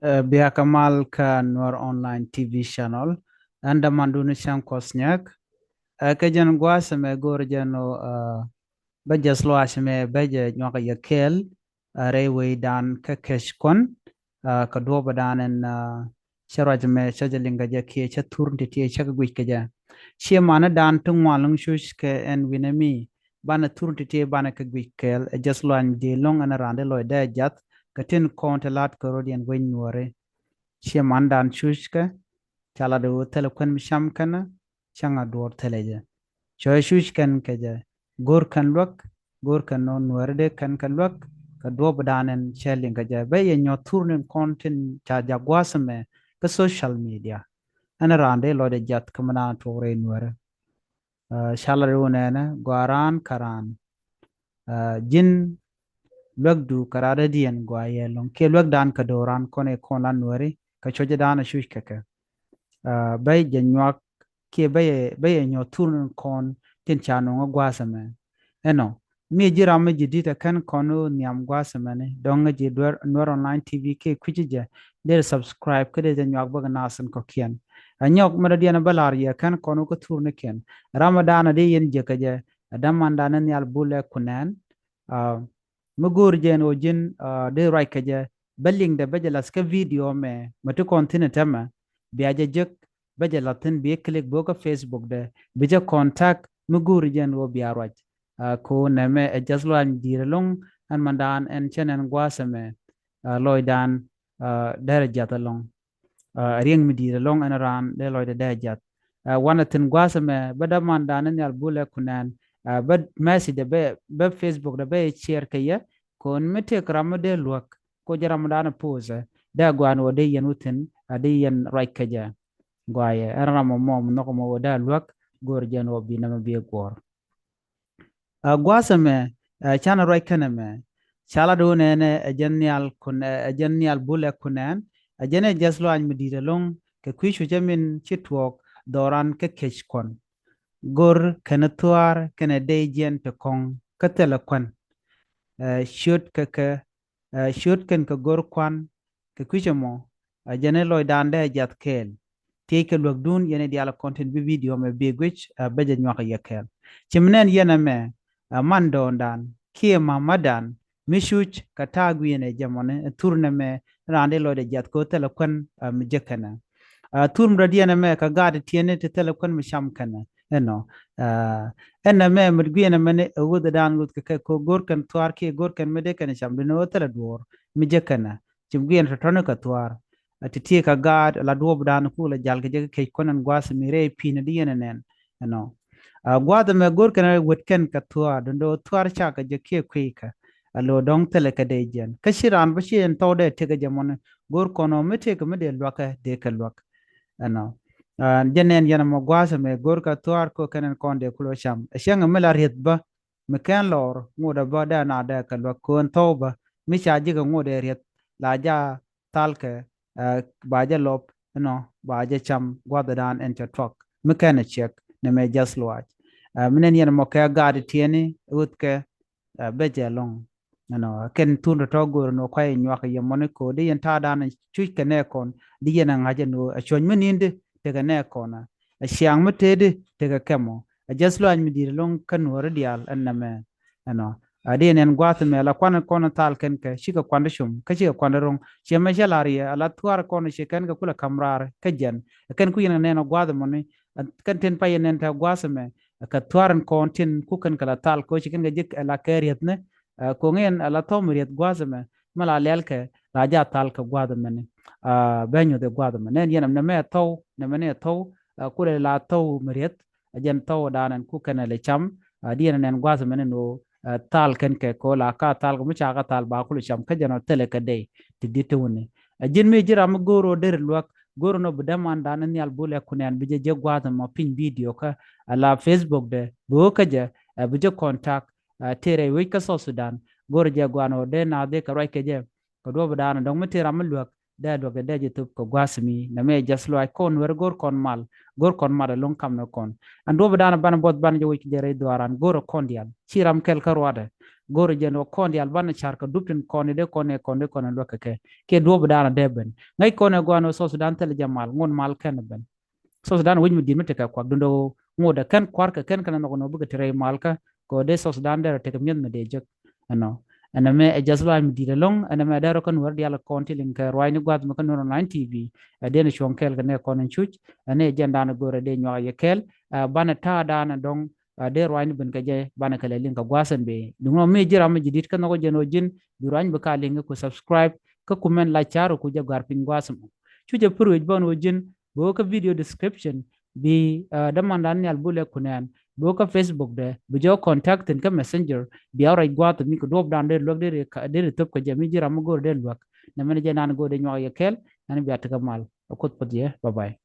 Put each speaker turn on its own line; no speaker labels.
Bia Kamal ka Noor Online TV channel. Anda manduni shan kosnyak. Ka jan gwasame gor jano baja slo ashme baja nyoka yakel. Rewe dan ka keshkon. Ka duoba dan en sharajme shajalinga jake cha turn titi cha gwich kaja. Shia mana dan tung walung shush ke en winami. Bana turn titi bana ka gwich kel. Jaslo an di long anarande loy da jat. Katin kontelat karodian win nuare. Shia mandan shushka chala do telekwen misham kana changa door teleje choy shushkan kaje gor kan non werde kan lwak ka do badanen shelling kaje be ye nyo turnen content cha jagwasme ka social media ana rande lo de jat kamana tore nware shala do nena gwaran karan jin lwak du karada dien gwa yelong ke lwak dan ka doran kone konan nware ka choje dana shushka ka bay janywak ke bay nyo turun kon tin chano ngo gwasame eno mi jira me jidita kan kono niam gwasame ne donga ji dwar online tv ke kujije der subscribe kede janywak baga nasan ko kian anyok mara diana balar ya kan kono ko turne ken ramadana de yen je kaje damandana ni albule kunan mugur jen o jin de right kaje belling de bajalas ka video me matu kontine tema biaja jek baja latin bi klik boka facebook de bija contact mugur jen wo biarwaj ko neme jaslo an direlong an mandan en chenen gwasame loidan darajat along rieng mi direlong an ran de loida darajat wana tin gwasame bada mandan en albule kunan bad message de be facebook de be share kaya kon mete kramo de luak ko jaram dana pose da gwan wo de yenutin ade yen right kaja gwaye erana mo mom no ko mo da luak gor jen wo bi na bi gor gwasame chana right kana me chala do ne ne genial bule kunen ajene jaslo an midire long ke kwishu jamin chitwok doran ke kechkon gor kana tuar kana dejen te kong katela kwan shoot ken ka gor kwan ke kwichamo ajene loy dande jat kel take lok dun yene di ala content bi video me bi gwich beje nyoka yekel chimnen yene me mando dan kie mamadan mishuch katagu yene jamone turne me rande lo de jat ko telekon mi jekana turm radiana me ka gade tiene te telekon mi sham kana eno enna me mudgiyena mene wuda dan gut ka ko gorkan twar ki gorkan mede kana sham no tele dor mi jekana chimgiyen tono ka twar ati ka gad la duob dan kula jal ke ke konan gwas mi re pina diene nen no gwada me gor kana wetken ka tua dondo tuar cha ka je ke kwika alo dong tele ka de jen ka shiran ba shin to de te ga jamon gor kono me te ka me de lwaka de ka lwak ano jenen yana mo gwasa me gor ka tuar ko kanen konde kulo sham shenga me la riet ba me kan lor ngoda ba da na da ka lwak kon toba mi cha ji ga ngode riet la ja talke baja lop no baja cham gwada dan enter truck mechanic check ne me just watch minen yen mo ka gadi tieni ut ke beje long no ken tun to gor no kwai nyak ye moniko di yen ta dan chu ke ne kon di yen ngaje no chon meninde te ga ne kona shiang mete te ga kemo just lo an mi dir long kan wor dial anname no adi nen gwat me la kwana kona tal ken ke shika kwanda shum ka shika kwanda rong she me jalari ala tuar kona she ken ga kula kamrar ka jen ken ku yen ne no gwad mo ni kan ten pa yen ta gwasme ka tuaran kontin ku kan kala tal ko she ken ga jik ala keriet ne ko ngen ala tomriet gwasme mala lelke raja tal ka gwasme ne benyo de gwasme ne yen ne me taw ne me ne taw kule la taw mriet ajen taw danan ku kan le cham di nen gwasme ne no tal ken ke ko la ka tal ko mucha ka tal ba kulu cham ka jano tele ka de ti ditewne jin mi jira ma goro der luak goro no budaman dan ni al bule kunen bije je gwada ma pin video ka ala facebook de bo ka je bije contact tere wi ka so sudan goro je gwano de na de ka rai ke je ko do budana dong mi tera ma luak da do ga da YouTube ko gwasmi na me jaslo ay kon wer gor kon mal long kam no kon ando badana bana bot ban jo wiki jere doaran goro kondial chiram kel karwade goro jeno kondial bana charka duptin kone de kone kone kone lo ke do badana deben ngai kone goano so sudan tel jamal ngon mal ken ben so sudan wajmu dimete ka kwa dundo ngoda kan kwarka ken kana no buga tere malka ko de so sudan der te kamyen me de jek ano ana me e jasla mi di long ana me daro kan war diala konti lin ka rwai ni gwad ma kan no 9 tv de ne shonkel ka ne konen chuch ane jenda na gore de nyo yekel bana ta dana dong de rwai ni ben ka je bana kala lin ka gwasan be dungo me jira ma jidit kan no jeno jin durany ba ka lin ko subscribe ka comment la charo ku jagar pin gwasam chuje puru bon wojin bo ka video description bi damandan ni albule kunen bo ka Facebook de bu jo contact ka messenger bi awra gwa to mi ko dob dan de log de top ko jami jira mo gor de lok na men je nan go de nyo yekel nan bi ataka mal ko pot je bye bye